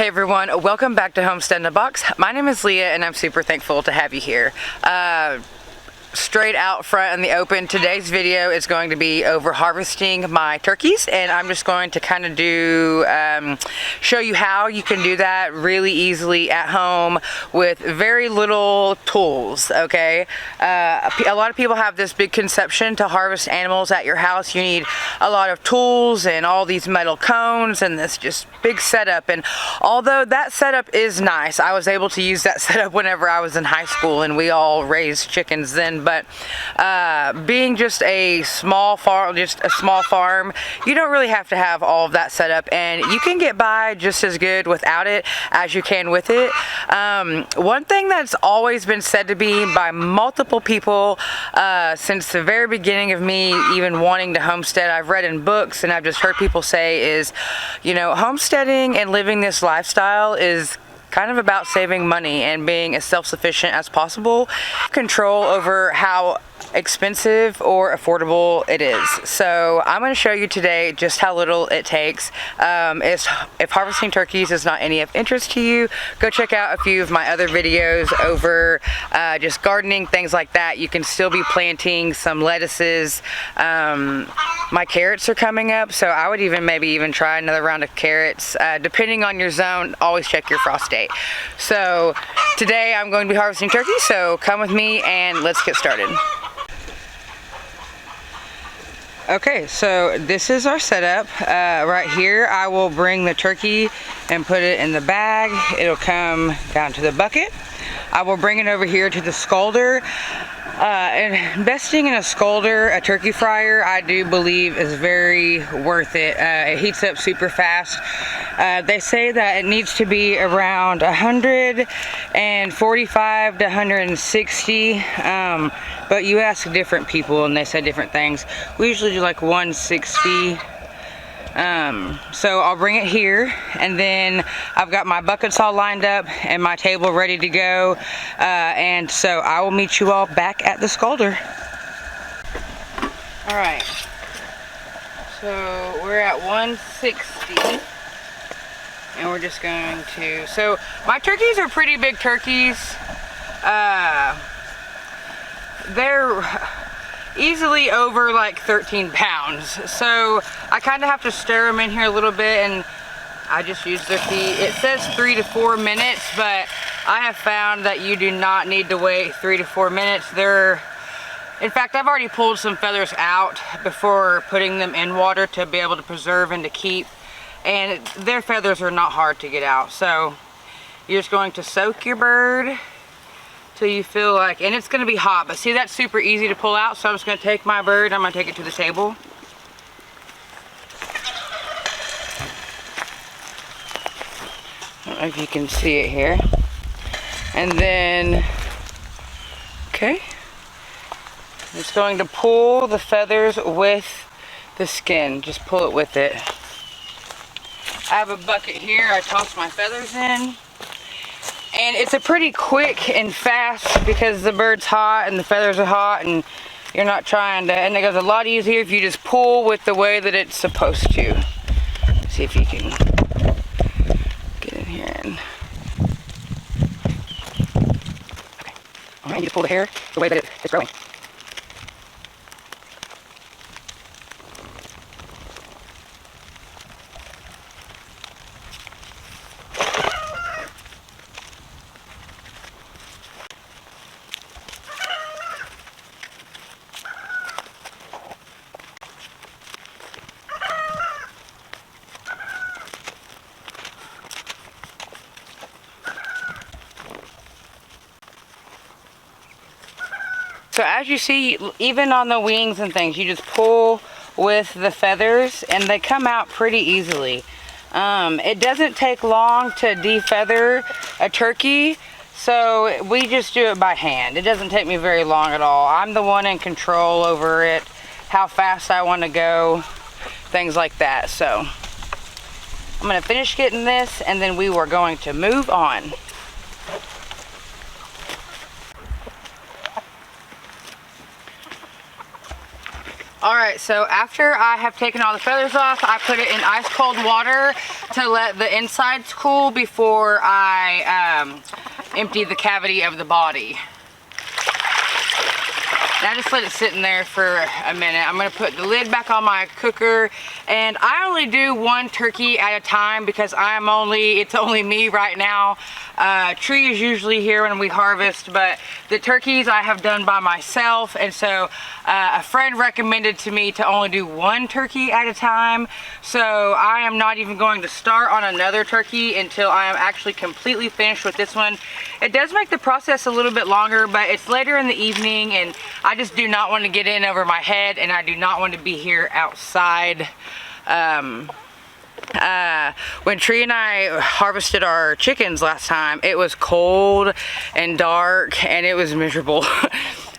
Hey everyone, welcome back to Homestead in a Box. My name is Leah and I'm super thankful to have you here. Straight out front in the open, today's video is going to be over harvesting my turkeys, and I'm just going to kind of show you how you can do that really easily at home with very little tools, okay? A lot of people have this big conception to harvest animals at your house. You need a lot of tools and all these metal cones and this just big setup, and although that setup is nice, I was able to use that setup whenever I was in high school and we all raised chickens then. But being just a small farm, you don't really have to have all of that set up, and you can get by just as good without it as you can with it. One thing that's always been said to me by multiple people since the very beginning of me even wanting to homestead, I've read in books and I've just heard people say is, you know, homesteading and living this lifestyle is kind of about saving money and being as self-sufficient as possible. Control over how expensive or affordable it is. So I'm going to show you today just how little it takes. If harvesting turkeys is not any of interest to you, go check out a few of my other videos over just gardening, things like that. You can still be planting some lettuces. My carrots are coming up, so I would maybe even try another round of carrots. Depending on your zone, always check your frost date. So today I'm going to be harvesting turkey, so come with me and let's get started. Okay, so this is our setup. Right here I will bring the turkey and put it in the bag. It'll come down to the bucket. I will bring it over here to the scalder. Investing in a scalder, a turkey fryer, I do believe is very worth it. It heats up super fast. They say that it needs to be around 145 to 160, but you ask different people and they say different things. We usually do like 160. So I'll bring it here, and then I've got my buckets all lined up and my table ready to go, and so I will meet you all back at the scalder. Alright, so we're at 160, and we're just going to, so my turkeys are pretty big turkeys. They're easily over like 13 pounds, so I kind of have to stir them in here a little bit, and I just use their feet. It says 3 to 4 minutes, but I have found that you do not need to wait 3 to 4 minutes. In fact, I've already pulled some feathers out before putting them in water to be able to preserve and to keep, and their feathers are not hard to get out. So you're just going to soak your bird till you feel like, and it's going to be hot, but see, that's super easy to pull out. So I'm just going to take my bird, I'm going to take it to the table. I don't know if you can see it here. And then, okay, I'm just going to pull the feathers with the skin. Just pull it with it. I have a bucket here, I toss my feathers in. And it's a pretty quick and fast because the bird's hot and the feathers are hot, and you're not trying to, and it goes a lot easier if you just pull with the way that it's supposed to. Let's see if you can get in here and, okay. Alright, you just pull the hair the way that it's growing. So as you see, even on the wings and things, you just pull with the feathers and they come out pretty easily. It doesn't take long to defeather a turkey, so we just do it by hand. It doesn't take me very long at all. I'm the one in control over it, how fast I want to go, things like that. So I'm going to finish getting this, and then we are going to move on. Alright, so after I have taken all the feathers off, I put it in ice cold water to let the insides cool before I empty the cavity of the body. And I just let it sit in there for a minute. I'm gonna put the lid back on my cooker, and I only do one turkey at a time because it's only me right now. Tree is usually here when we harvest, but the turkeys I have done by myself, and so a friend recommended to me to only do one turkey at a time. So I am not even going to start on another turkey until I am actually completely finished with this one. It does make the process a little bit longer, but it's later in the evening, and I just do not want to get in over my head, and I do not want to be here outside. When Tree and I harvested our chickens last time, it was cold and dark and it was miserable.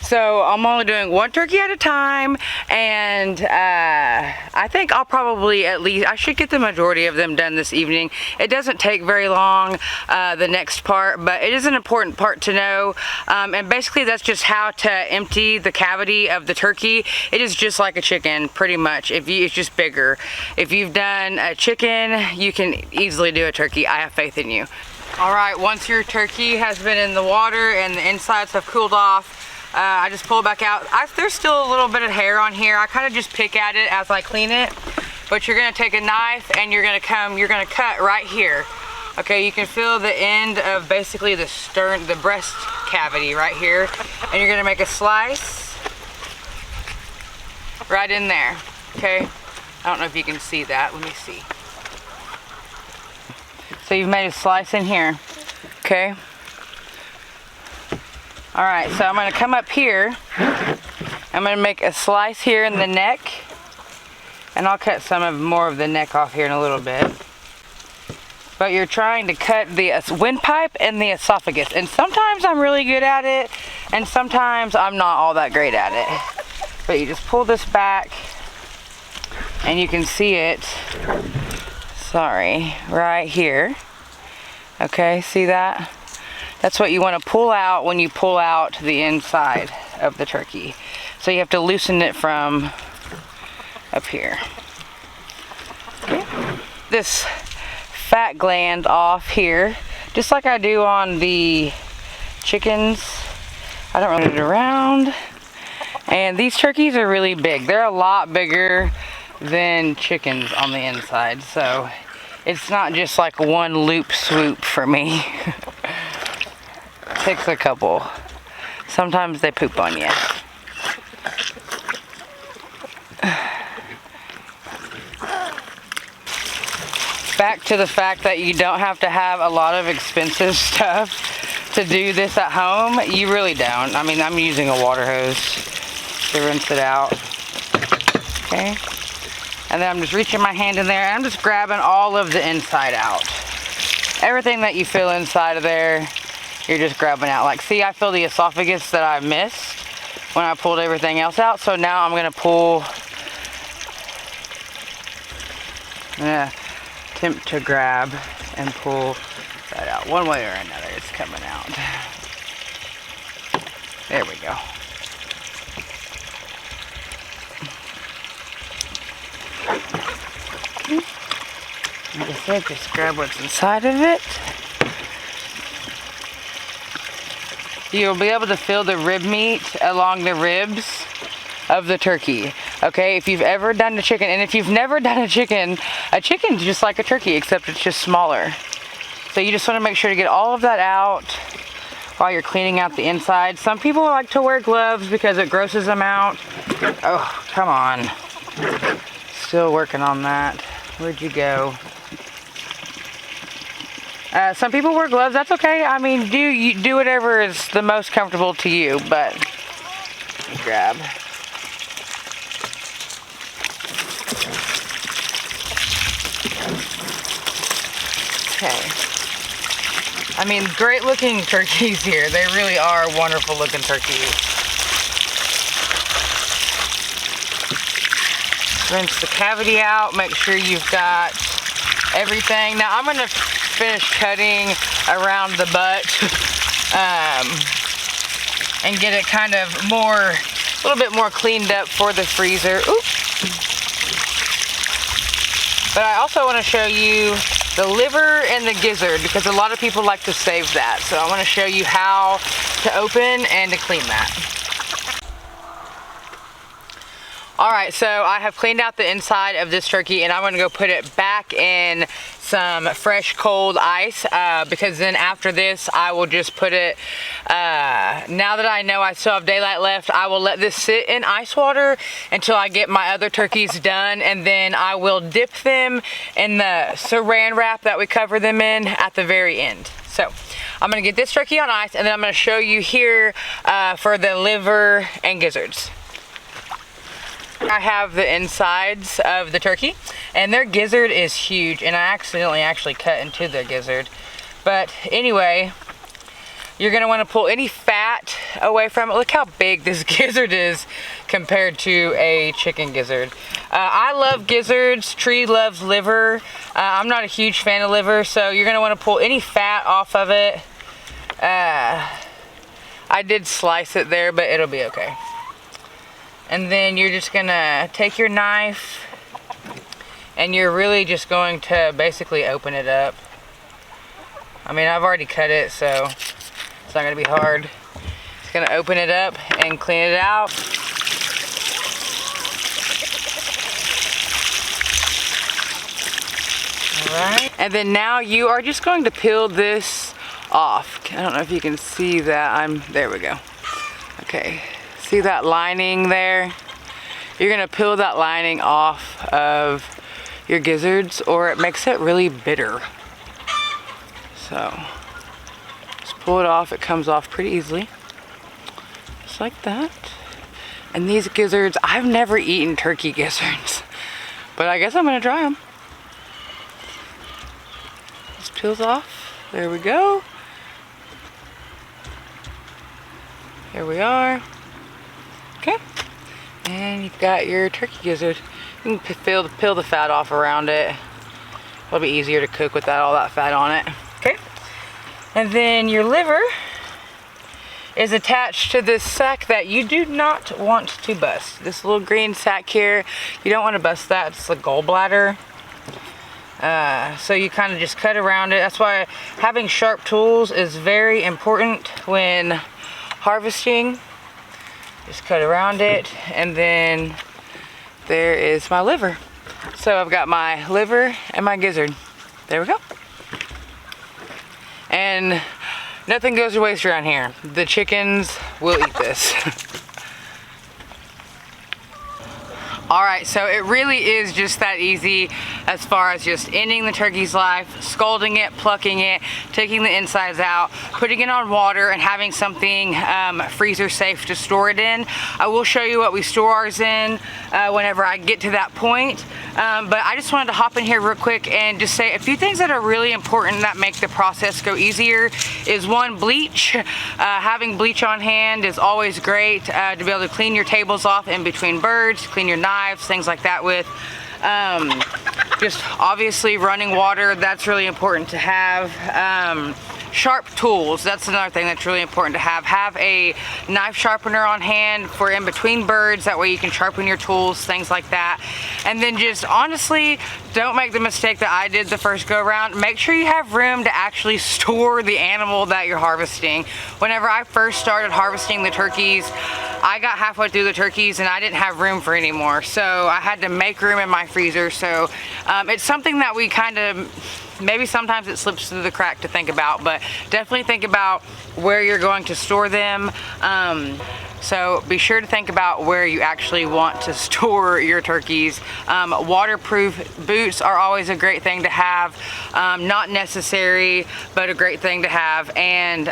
So I'm only doing one turkey at a time, and I think I'll probably I should get the majority of them done this evening. It doesn't take very long, the next part, but it is an important part to know. And basically that's just how to empty the cavity of the turkey. It is just like a chicken, pretty much. It's just bigger. If you've done a chicken, you can easily do a turkey. I have faith in you. All right, once your turkey has been in the water and the insides have cooled off, I just pull it back out. There's still a little bit of hair on here. I kind of just pick at it as I clean it. But you're gonna take a knife and you're gonna cut right here. Okay, you can feel the end of basically the breast cavity right here. And you're gonna make a slice right in there, okay? I don't know if you can see that, let me see. So you've made a slice in here, okay? All right, so I'm gonna come up here. I'm gonna make a slice here in the neck, and I'll cut more of the neck off here in a little bit. But you're trying to cut the windpipe and the esophagus, and sometimes I'm really good at it, and sometimes I'm not all that great at it. But you just pull this back, and you can see it, right here. Okay, see that? That's what you want to pull out when you pull out the inside of the turkey. So you have to loosen it from up here. Okay. This fat gland off here, just like I do on the chickens. I don't run it around. And these turkeys are really big. They're a lot bigger than chickens on the inside. So it's not just like one loop swoop for me. Takes a couple. Sometimes they poop on you. Back to the fact that you don't have to have a lot of expensive stuff to do this at home. You really don't. I mean, I'm using a water hose to rinse it out. Okay. And then I'm just reaching my hand in there and I'm just grabbing all of the inside out. Everything that you feel inside of there, you're just grabbing out. Like, see, I feel the esophagus that I missed when I pulled everything else out. So now I'm gonna attempt to grab and pull that out. One way or another, it's coming out. There we go. Like I said, just grab what's inside of it. You'll be able to feel the rib meat along the ribs of the turkey. Okay, if you've ever done a chicken, and if you've never done a chicken's just like a turkey, except it's just smaller. So you just want to make sure to get all of that out while you're cleaning out the inside. Some people like to wear gloves because it grosses them out. Oh, come on. Still working on that. Where'd you go? Some people wear gloves, that's okay. I mean, do whatever is the most comfortable to you, but grab. Okay. I mean, great looking turkeys here. They really are wonderful looking turkeys. Rinse the cavity out, make sure you've got everything. Now I'm gonna finish cutting around the butt and get it kind of more a little bit more cleaned up for the freezer. Oop. But I also want to show you the liver and the gizzard because a lot of people like to save that. So I want to show you how to open and to clean that. Alright, so I have cleaned out the inside of this turkey and I'm going to go put it back in some fresh cold ice because then after this I will just put it, now that I know I still have daylight left, I will let this sit in ice water until I get my other turkeys done, and then I will dip them in the saran wrap that we cover them in at the very end. So I'm going to get this turkey on ice and then I'm going to show you here for the liver and gizzards. I have the insides of the turkey and their gizzard is huge, and I accidentally actually cut into the gizzard. But anyway, you're going to want to pull any fat away from it. Look how big this gizzard is compared to a chicken gizzard. I love gizzards. Tree loves liver. I'm not a huge fan of liver, so you're going to want to pull any fat off of it. I did slice it there, but it'll be okay. And then you're just gonna take your knife and you're really just going to basically open it up. I mean, I've already cut it, so it's not gonna be hard. Just gonna open it up and clean it out. Alright, and then now you are just going to peel this off. I don't know if you can see that. There we go. Okay. See that lining there? You're gonna peel that lining off of your gizzards or it makes it really bitter. So just pull it off. It comes off pretty easily. Just like that. And these gizzards, I've never eaten turkey gizzards, but I guess I'm gonna try them. Just peels off. There we go. Here we are. Okay, and you've got your turkey gizzard. You can peel the fat off around it. It'll be easier to cook with all that fat on it. Okay, and then your liver is attached to this sack that you do not want to bust. This little green sack here, you don't want to bust that. It's the gallbladder. So you kind of just cut around it. That's why having sharp tools is very important when harvesting. Just cut around it, and then there is my liver. So I've got my liver and my gizzard. There we go. And nothing goes to waste around here. The chickens will eat this. Alright, so it really is just that easy as far as just ending the turkey's life, scalding it, plucking it, taking the insides out, putting it on water, and having something freezer safe to store it in. I will show you what we store ours in whenever I get to that point. But I just wanted to hop in here real quick and just say a few things that are really important that make the process go easier is one, bleach. Having bleach on hand is always great to be able to clean your tables off in between birds, clean your knives, things like that with. Just obviously running water, that's really important to have. Sharp tools, that's another thing that's really important to have. Have a knife sharpener on hand for in between birds, that way you can sharpen your tools, things like that. And then just honestly, don't make the mistake that I did the first go around. Make sure you have room to actually store the animal that you're harvesting. Whenever I first started harvesting the turkeys, I got halfway through the turkeys and I didn't have room for any more, so I had to make room in my freezer. So it's something that we kind of, maybe sometimes it slips through the crack to think about, but definitely think about where you're going to store them. So be sure to think about where you actually want to store your turkeys. Waterproof boots are always a great thing to have. Not necessary, but a great thing to have. And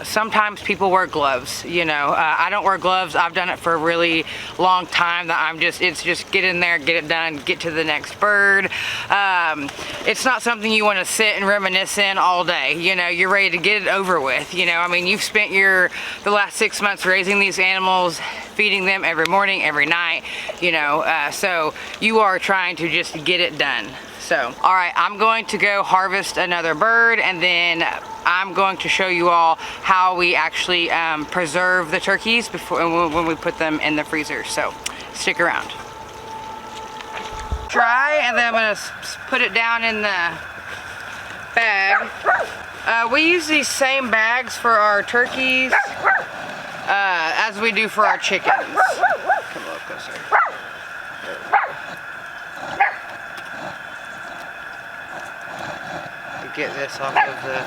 sometimes people wear gloves. You know, I don't wear gloves. I've done it for a really long time. That it's just get in there, get it done, get to the next bird. It's not something you want to sit and reminisce in all day. You know, you're ready to get it over with. You know, I mean, you've spent the last 6 months raising these animals, feeding them every morning, every night, you know, so you are trying to just get it done. So, all right, I'm going to go harvest another bird, and then I'm going to show you all how we actually preserve the turkeys before when we put them in the freezer. So, stick around. Dry, and then I'm gonna put it down in the bag. We use these same bags for our turkeys as we do for our chickens. Come a little closer. Get this off of the...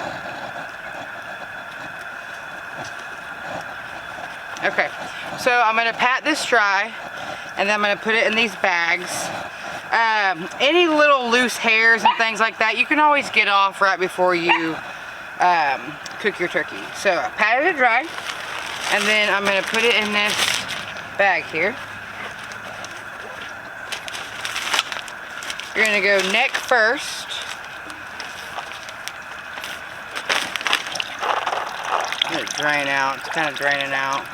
Okay, so I'm going to pat this dry, and then I'm going to put it in these bags. Any little loose hairs and things like that, you can always get off right before you cook your turkey. So I patted it dry, and then I'm going to put it in this bag here. You're going to go neck first. Let it drain out. It's kind of draining out.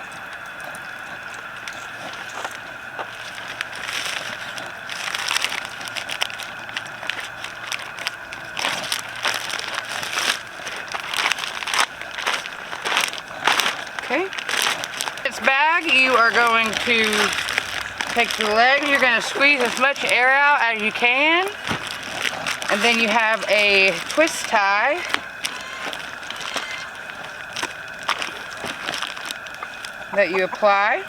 Okay. This bag, you are going to take the leg, you're going to squeeze as much air out as you can, and then you have a twist tie. That you apply.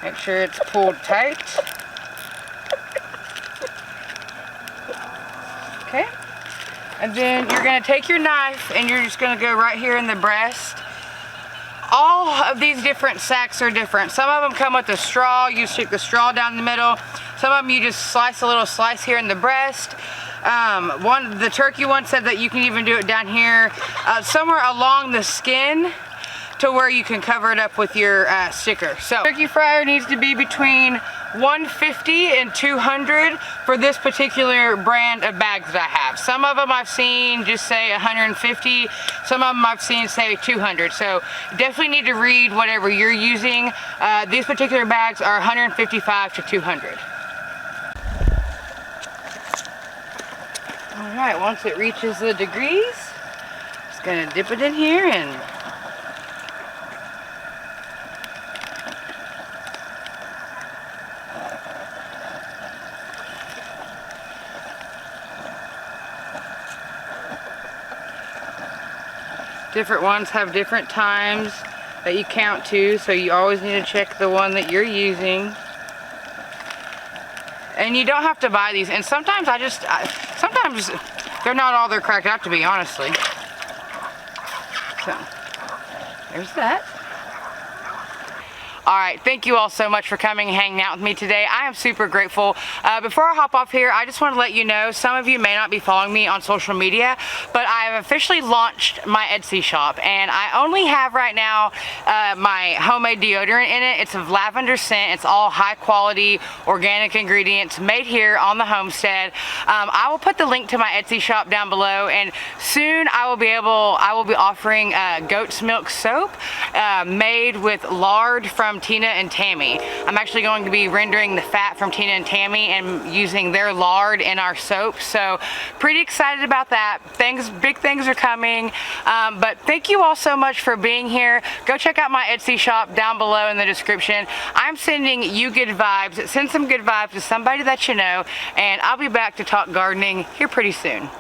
Make sure it's pulled tight. Okay. And then you're going to take your knife and you're just going to go right here in the breast. All of these different sacks are different. Some of them come with a straw. You stick the straw down the middle. Some of them you just slice a little slice here in the breast. The turkey one said that you can even do it down here, somewhere along the skin, to where you can cover it up with your sticker. So, turkey fryer needs to be between 150 and 200 for this particular brand of bags that I have. Some of them I've seen just say 150, some of them I've seen say 200. So, definitely need to read whatever you're using. These particular bags are 155 to 200. Alright, once it reaches the degrees, just going to dip it in here and different ones have different times that you count to, so you always need to check the one that you're using. And you don't have to buy these, and sometimes sometimes they're not all they're cracked out to be, honestly. So, there's that. Alright, thank you all so much for coming and hanging out with me today. I am super grateful. Before I hop off here, I just want to let you know, some of you may not be following me on social media, but I have officially launched my Etsy shop, and I only have right now my homemade deodorant in it. It's of lavender scent. It's all high quality organic ingredients made here on the homestead. I will put the link to my Etsy shop down below, and soon I will be offering goat's milk soap made with lard from Tina and Tammy. I'm actually going to be rendering the fat from Tina and Tammy and using their lard in our soap. So pretty excited about that. Big things are coming. But thank you all so much for being here. Go check out my Etsy shop down below in the description. I'm sending you good vibes. Send some good vibes to somebody that you know, and I'll be back to talk gardening here pretty soon.